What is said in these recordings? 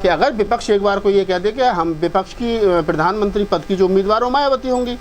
कि अगर विपक्ष एक बार को ये कह दे कि हम विपक्ष की प्रधानमंत्री पद की जो उम्मीदवार हो मायावती होंगी,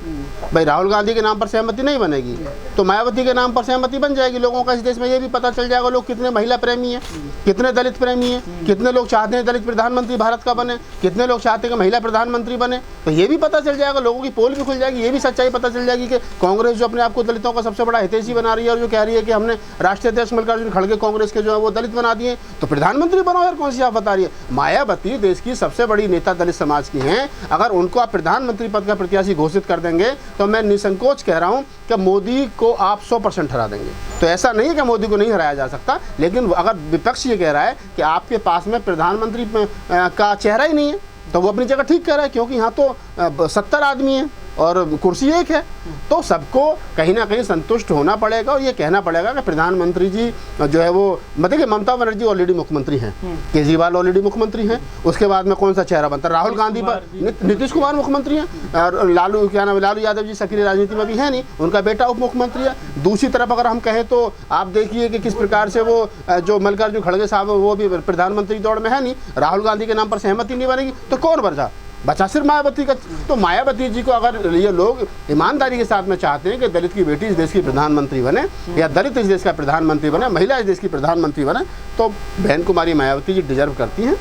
भाई राहुल गांधी के नाम पर सहमति नहीं बनेगी तो मायावती के नाम पर सहमति बन जाएगी। लोगों का इस देश में ये भी पता चल जाएगा लोग कितने महिला प्रेमी हैं, कितने दलित प्रेमी हैं, कितने लोग चाहते हैं दलित प्रधानमंत्री भारत का बने, कितने लोग चाहते हैं कि महिला प्रधानमंत्री बने। तो ये भी पता चल जाएगा, लोगों की पोल भी खुल जाएगी, ये भी सच्चाई पता चल जाएगी कि कांग्रेस जो अपने आप को दलितों का सबसे बड़ा हितैषी बना रही है और जो कह रही है कि हमने राष्ट्रीय अध्यक्ष मल्लिकार्जुन खड़गे कांग्रेस के जो है वो दलित बना दिए तो प्रधानमंत्री बनो। यार कौन सी आप बता रही है? मायावती देश की सबसे बड़ी नेता दलित समाज की हैं, अगर उनको आप प्रधानमंत्री पद का प्रत्याशी घोषित कर देंगे तो मैं निसंकोच कह रहा हूं कि मोदी को आप 100% हरा देंगे। तो ऐसा नहीं है कि मोदी को नहीं हराया जा सकता, लेकिन अगर विपक्ष ये कह रहा है कि आपके पास में प्रधानमंत्री का चेहरा ही नहीं है तो वो अपनी जगह ठीक कह रहा है, क्योंकि यहाँ तो 70 आदमी हैं और कुर्सी एक है, तो सबको कहीं ना कहीं संतुष्ट होना पड़ेगा और ये कहना पड़ेगा कि प्रधानमंत्री जी जो है वो मतलब ममता बनर्जी ऑलरेडी मुख्यमंत्री हैं, केजरीवाल ऑलरेडी मुख्यमंत्री हैं, उसके बाद में कौन सा चेहरा बनता है? राहुल गांधी पर नीतीश कुमार मुख्यमंत्री हैं और लालू क्या नाम है, लालू यादव जी सक्रिय राजनीति में भी है नहीं, उनका बेटा उप मुख्यमंत्री है। दूसरी तरफ अगर हम कहें तो आप देखिए कि किस प्रकार से वो जो मल्लिकार्जुन खड़गे साहब वो भी प्रधानमंत्री दौड़ में है नहीं, राहुल गांधी के नाम पर सहमति नहीं बनेगी तो कौन बचा सिर्फ मायावती का। तो मायावती जी को अगर ये लोग ईमानदारी के साथ में चाहते हैं कि दलित की बेटी इस देश की प्रधानमंत्री बने या दलित इस देश का प्रधानमंत्री बने, महिला इस देश की प्रधानमंत्री बने, तो बहन कुमारी मायावती जी डिजर्व करती हैं।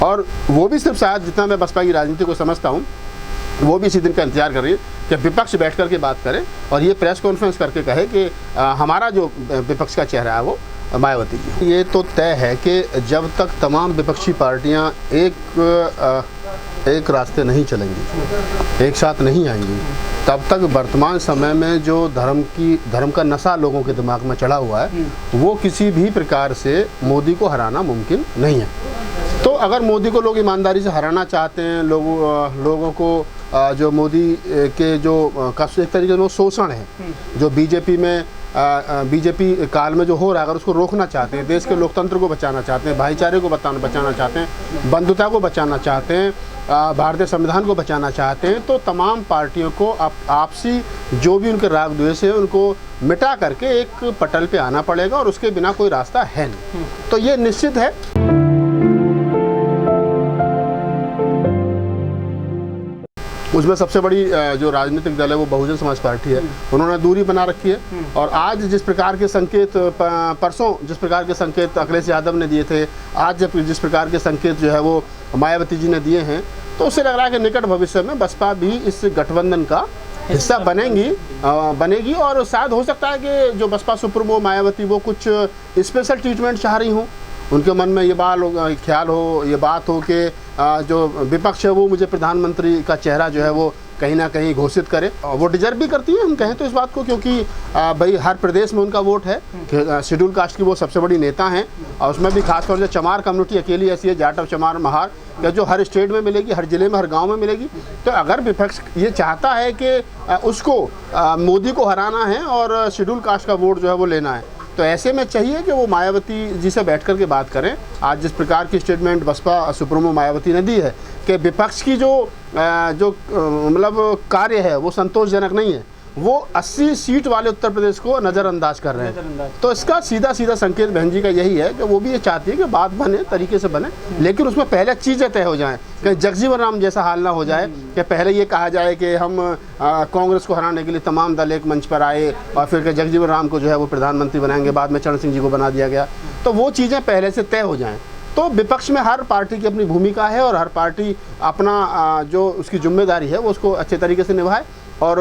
और वो भी सिर्फ शायद जितना मैं बसपा की राजनीति को समझता हूँ वो भी इसी दिन का इंतजार कर रही है कि विपक्ष बैठ करके बात करे और ये प्रेस कॉन्फ्रेंस करके कहे कि हमारा जो विपक्ष का चेहरा है वो मायावती जी। ये तो तय है कि जब तक तमाम विपक्षी पार्टियां एक रास्ते नहीं चलेंगी, एक साथ नहीं आएंगी, तब तक वर्तमान समय में जो धर्म का नशा लोगों के दिमाग में चढ़ा हुआ है वो किसी भी प्रकार से मोदी को हराना मुमकिन नहीं है। तो अगर मोदी को लोग ईमानदारी से हराना चाहते हैं, लोगों को जो मोदी के जो एक तरीके से वो शोषण है जो बीजेपी काल में जो हो रहा है, अगर उसको रोकना चाहते हैं, देश के लोकतंत्र को बचाना चाहते हैं, भाईचारे को बचाना चाहते हैं, बंधुता को बचाना चाहते हैं, भारतीय संविधान को बचाना चाहते हैं, तो तमाम पार्टियों को आपसी जो भी उनके राग द्वेष है उनको मिटा करके एक पटल पे आना पड़ेगा और उसके बिना कोई रास्ता है नहीं। तो ये निश्चित है। उसमें सबसे बड़ी जो राजनीतिक दल है वो बहुजन समाज पार्टी है, उन्होंने दूरी बना रखी है। और आज जिस प्रकार के संकेत परसों जिस प्रकार के संकेत अखिलेश यादव ने दिए थे, आज जिस प्रकार के संकेत जो है वो मायावती जी ने दिए हैं, तो उससे लग रहा है कि निकट भविष्य में बसपा भी इस गठबंधन का हिस्सा बनेगी और शायद हो सकता है कि जो बसपा सुप्रीमो मायावती वो कुछ स्पेशल ट्रीटमेंट चाह रही हों, उनके मन में ये ख्याल हो, ये बात हो कि जो विपक्ष है वो मुझे प्रधानमंत्री का चेहरा जो है वो कहीं ना कहीं घोषित करे। वो डिजर्व भी करती है, हम कहें तो इस बात को, क्योंकि भाई हर प्रदेश में उनका वोट है, शेड्यूल कास्ट की वो सबसे बड़ी नेता हैं और उसमें भी खासतौर से चमार कम्युनिटी अकेली ऐसी है, जाटव चमार महार या जो हर स्टेट में मिलेगी, हर जिले में हर गांव में मिलेगी। तो अगर विपक्ष ये चाहता है कि उसको मोदी को हराना है और शेड्यूल कास्ट का वोट जो है वो लेना है, तो ऐसे में चाहिए कि वो मायावती जी से बैठ कर के बात करें। आज जिस प्रकार की स्टेटमेंट बसपा सुप्रीमो मायावती ने दी है कि विपक्ष की जो मतलब कार्य है वो संतोषजनक नहीं है, वो 80 सीट वाले उत्तर प्रदेश को नज़रअंदाज कर रहे हैं, तो इसका सीधा संकेत बहन जी का यही है कि वो भी ये चाहती है कि बात बने, तरीके से बने, लेकिन उसमें पहले चीज़ें तय हो जाएं कि जगजीवन राम जैसा हाल ना हो जाए कि पहले ये कहा जाए कि हम कांग्रेस को हराने के लिए तमाम दल एक मंच पर आए और फिर जगजीवन राम को जो है वो प्रधानमंत्री बनाएंगे, बाद में चरण सिंह जी को बना दिया गया। तो वो चीज़ें पहले से तय हो जाएँ। तो विपक्ष में हर पार्टी की अपनी भूमिका है और हर पार्टी अपना जो उसकी जिम्मेदारी है वो उसको अच्छे तरीके से निभाए। और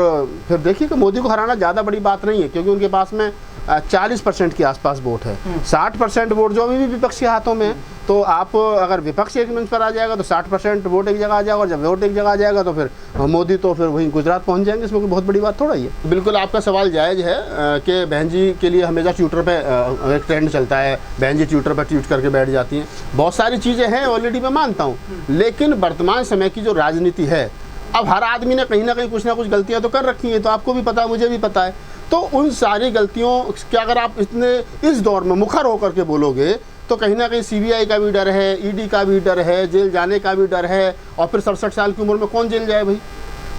फिर देखिए कि मोदी को हराना ज़्यादा बड़ी बात नहीं है, क्योंकि उनके पास में 40% के आसपास वोट है, 60% वोट जो अभी भी विपक्ष के हाथों में है। तो आप अगर विपक्ष एक मंच पर आ जाएगा तो 60% वोट एक जगह आ जाएगा, और जब वोट एक जगह आ जाएगा तो फिर मोदी तो फिर वहीं गुजरात पहुंच जाएंगे। इसमें कोई बहुत बड़ी बात थोड़ा ही है। बिल्कुल आपका सवाल जायज़ है कि बहन जी के लिए हमेशा ट्विटर पर एक ट्रेंड चलता है, बहन जी ट्विटर पर ट्वीट करके बैठ जाती हैं। बहुत सारी चीज़ें हैं ऑलरेडी, मैं मानता हूँ, लेकिन वर्तमान समय की जो राजनीति है, अब हर आदमी ने कहीं ना कहीं कुछ ना कुछ गलतियां तो कर रखी हैं, तो आपको भी पता है, मुझे भी पता है। तो उन सारी गलतियों क्या अगर आप इस दौर में मुखर होकर के बोलोगे तो कहीं ना कहीं सीबीआई का भी डर है, ईडी का भी डर है, जेल जाने का भी डर है, और फिर 67 साल की उम्र में कौन जेल जाए भाई?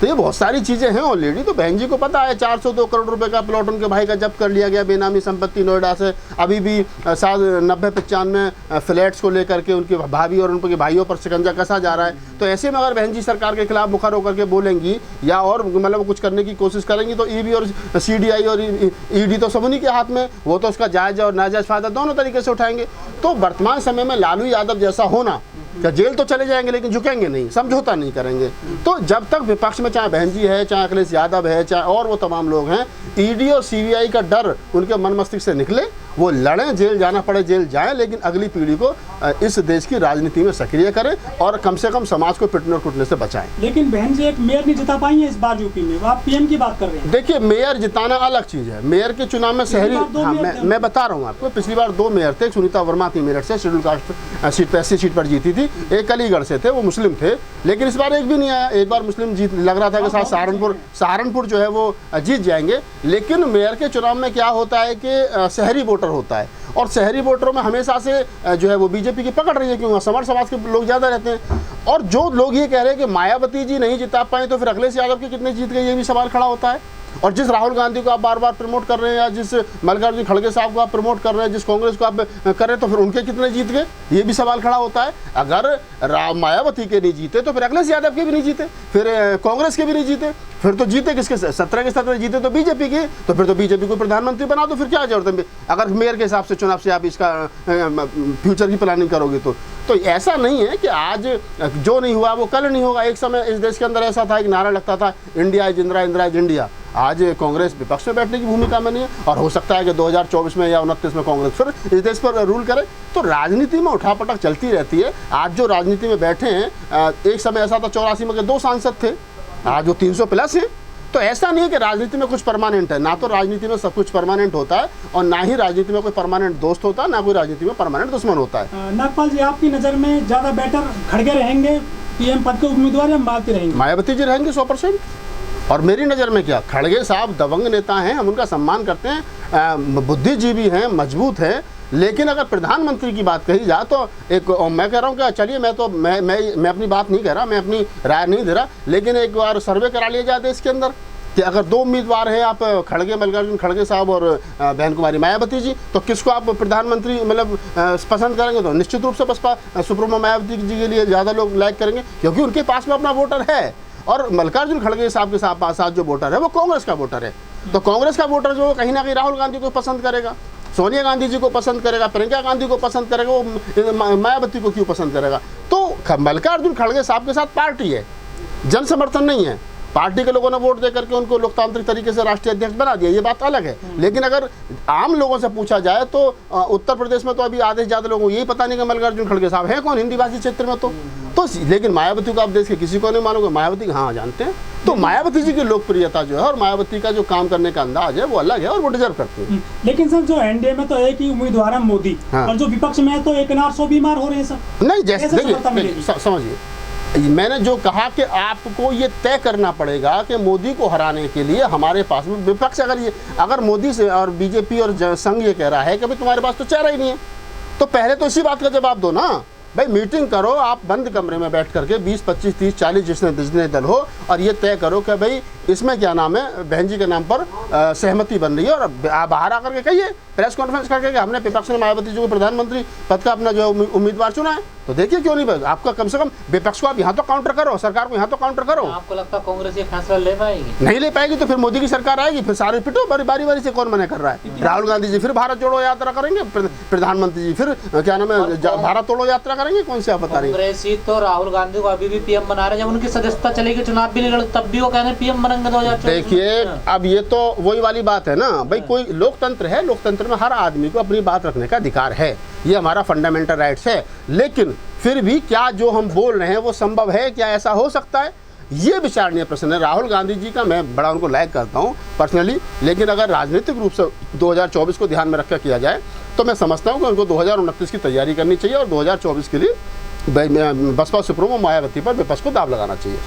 तो ये बहुत सारी चीज़ें हैं ऑलरेडी। तो बहन जी को पता है 402 करोड़ रुपए का प्लॉट उनके भाई का जब्त कर लिया गया, बेनामी संपत्ति नोएडा से। अभी भी 90-95 फ्लैट्स को लेकर के उनके भाभी और उनके भाइयों पर शिकंजा कसा जा रहा है। तो ऐसे में अगर बहन जी सरकार के खिलाफ मुखर होकर के बोलेंगी या और मतलब कुछ करने की कोशिश करेंगी तो ईडी और CBI और ईडी तो सब उन्हीं के हाथ में, वो तो उसका जायज़ और नाजायज़ फ़ायदा दोनों तरीके से उठाएंगे। तो वर्तमान समय में लालू यादव जैसा होना, क्या जेल तो चले जाएंगे लेकिन झुकेंगे नहीं, समझौता नहीं करेंगे। तो जब तक विपक्ष में चाहे बहन जी है, चाहे अखिलेश यादव है, चाहे और वो तमाम लोग हैं, ईडी और CBI का डर उनके मन मस्तिष्क से निकले, वो लड़ें, जेल जाना पड़े जेल जाएं, लेकिन अगली पीढ़ी को इस देश की राजनीति में सक्रिय करें और कम से कम समाज को पिटने और कुटने से बचाएं। लेकिन बहन जी एक मेयर नहीं जिता पाई है इस बार यूपी में, आप PM की बात कर रहे हैं। देखिए, मेयर जिताना अलग चीज़ है। मेयर के चुनाव में शहरी, हाँ मैं बता रहा हूँ आपको, पिछली बार 2 मेयर थे। सुनीता वर्मा थी मेरठ से, शेड्यूल कास्ट सीट पर, 80 सीट पर जीती थी। एक अलीगढ़ से थे, वो मुस्लिम थे, लेकिन इस बार एक भी नहीं आया। एक बार मुस्लिम जीत, लग रहा था कि साथ सहारनपुर जो है वो जीत जाएंगे। लेकिन मेयर के चुनाव में क्या होता है कि शहरी वोटर होता है, और शहरी वोटरों में हमेशा से जो है वो बीजेपी की पकड़ रही है, क्योंकि समर समाज के लोग ज़्यादा रहते हैं। और जो लोग ये कह रहे हैं कि मायावती जी नहीं जिता पाए, तो फिर अखिलेश यादव के कितने जीत गए, ये भी सवाल खड़ा होता है। और जिस राहुल गांधी को आप बार बार प्रमोट कर रहे हैं, या जिस मल्लिकार्जुन खड़गे साहब को आप प्रमोट कर रहे हैं, जिस कांग्रेस को आप कर रहे हैं, तो फिर उनके कितने जीत गए, ये भी सवाल खड़ा होता है। अगर मायावती के नहीं जीते तो फिर अखिलेश यादव के भी नहीं जीते, फिर कांग्रेस के भी नहीं जीते, फिर तो जीते किसके? 17 के 17 जीते तो बीजेपी के। तो फिर तो बीजेपी को प्रधानमंत्री बना दो, फिर क्या जरूरत है? अगर मेयर के हिसाब से चुनाव से आप इसका फ्यूचर की प्लानिंग करोगे तो ऐसा नहीं है कि आज जो नहीं हुआ वो कल नहीं होगा। एक समय इस देश के अंदर ऐसा था, एक नारा लगता था, India is Indira, Indira is India. आज कांग्रेस विपक्ष में बैठने की भूमिका में नहीं है, और हो सकता है कि 2024 में या 29 में कांग्रेस फिर इस देश पर रूल करे। तो राजनीति में उठापटक चलती रहती है। आज जो राजनीति में बैठे हैं, एक समय ऐसा था 84 में के 2 सांसद थे, आज वो 300 प्लस हैं। तो ऐसा नहीं है कि राजनीति में कुछ परमानेंट है, ना तो राजनीति में सब कुछ परमानेंट होता है, और ना ही राजनीति में कोई परमानेंट दोस्त होता है, ना कोई राजनीति में परमानेंट दुश्मन होता है। नागपाल जी, आपकी नज़र में ज़्यादा बेटर खड़गे रहेंगे PM पद के उम्मीदवार या मायावती रहेंगे? मायावती जी रहेंगे 100%। और मेरी नज़र में क्या, खड़गे साहब दबंग नेता हैं, हम उनका सम्मान करते हैं, बुद्धिजीवी हैं, मजबूत हैं। लेकिन अगर प्रधानमंत्री की बात कही जाए तो एक, मैं कह रहा हूँ कि चलिए, मैं अपनी बात नहीं कह रहा, मैं अपनी राय नहीं दे रहा, लेकिन एक बार सर्वे करा लिया जाए देश के अंदर कि अगर 2 उम्मीदवार हैं, आप खड़गे, मल्लिकार्जुन खड़गे साहब और बहन कुमारी मायावती जी, तो किसको आप प्रधानमंत्री मतलब पसंद करेंगे? तो निश्चित रूप से बसपा सुप्रीमो मायावती जी के लिए ज़्यादा लोग लाइक करेंगे, क्योंकि उनके पास में अपना वोटर है। और मल्लिकार्जुन खड़गे साहब के साथ जो वोटर है वो कांग्रेस का वोटर है। तो कांग्रेस का वोटर जो कहीं ना कहीं राहुल गांधी को पसंद करेगा, सोनिया गांधी जी को पसंद करेगा, प्रियंका गांधी को पसंद करेगा, वो मायावती को क्यों पसंद करेगा? तो मल्लिकार्जुन खड़गे साहब के साथ पार्टी है, जन समर्थन नहीं है। पार्टी के लोगों ने वोट दे करके उनको लोकतांत्रिक तरीके से राष्ट्रीय अध्यक्ष बना दिया, ये बात अलग है। लेकिन अगर आम लोगों से पूछा जाए तो उत्तर प्रदेश में तो अभी आधे से ज़्यादा लोगों को यही पता नहीं कि मल्लिकार्जुन खड़गे साहब है कौन हिंदी भाषी क्षेत्र में। तो लेकिन मायावती को आप देश के किसी को नहीं मानोगे, मायावती हाँ जानते हैं। तो मायावती जी की लोकप्रियता जो है और मायावती का जो काम करने का अंदाज है वो अलग है, और वो डिजर्व करती है। लेकिन सर, जो एनडीए में तो एक ही उम्मीदवार है मोदी, हाँ। और जो विपक्ष में है तो एक नार 100 बीमार हो रहे हैं सर। नहीं, जैसे देखिए, समझिए, मैंने जो कहा कि आपको ये तय करना पड़ेगा कि मोदी को हराने के लिए हमारे पास में विपक्ष, अगर मोदी से और बीजेपी और संघ ये कह रहा है कि भाई तुम्हारे पास तो चेहरा ही नहीं है, तो पहले तो इसी बात का जवाब दो ना भाई। मीटिंग करो आप बंद कमरे में बैठ करके, 20, 25, 30, 40 जितने दल हो, और ये तय करो कि भाई इसमें क्या नाम है, बहन जी के नाम पर सहमति बन रही है। और बाहर आकर के कहिए, प्रेस कॉन्फ्रेंस करके कि हमने विपक्ष ने मायावती जी को प्रधानमंत्री पद का अपना जो उम्मीदवार चुना है। तो देखिए क्यों नहीं, आपका कम से कम विपक्ष को आप यहाँ तो काउंटर करो, सरकार को यहाँ तो काउंटर करो। आपको लगता है कांग्रेस ये फैसला ले पाएगी? नहीं ले पाएगी, तो फिर मोदी की सरकार आएगी, फिर सारे पिटो, बारी बारी से कौन मना कर रहा है? राहुल गांधी जी फिर भारत जोड़ो यात्रा करेंगे, प्रधानमंत्री जी फिर क्या नाम है भारत तोड़ो यात्रा करेंगे, कौन सी आप बता रही है? कांग्रेस ही तो राहुल गांधी को अभी भी PM बना रहे हैं, जब उनकी सदस्यता चलेगी, चुनाव भी नहीं लड़, तब भी वो कह रहे हैं PM बनेंगे 2024। देखिए, अब ये तो वही वाली बात है ना भाई, कोई लोकतंत्र है, लोकतंत्र में हर आदमी को अपनी बात रखने का अधिकार है, ये हमारा फंडामेंटल राइट्स है। लेकिन फिर भी क्या जो हम बोल रहे हैं वो संभव है? क्या ऐसा हो सकता है? ये विचारणीय प्रश्न है। राहुल गांधी जी का मैं बड़ा उनको लाइक करता हूँ पर्सनली, लेकिन अगर राजनीतिक रूप से 2024 को ध्यान में रखकर किया जाए तो मैं समझता हूँ कि उनको 2029 की तैयारी करनी चाहिए, और 2024 के लिए बसपा सुप्रीमो मायावती पर विपक्ष को दाव लगाना चाहिए।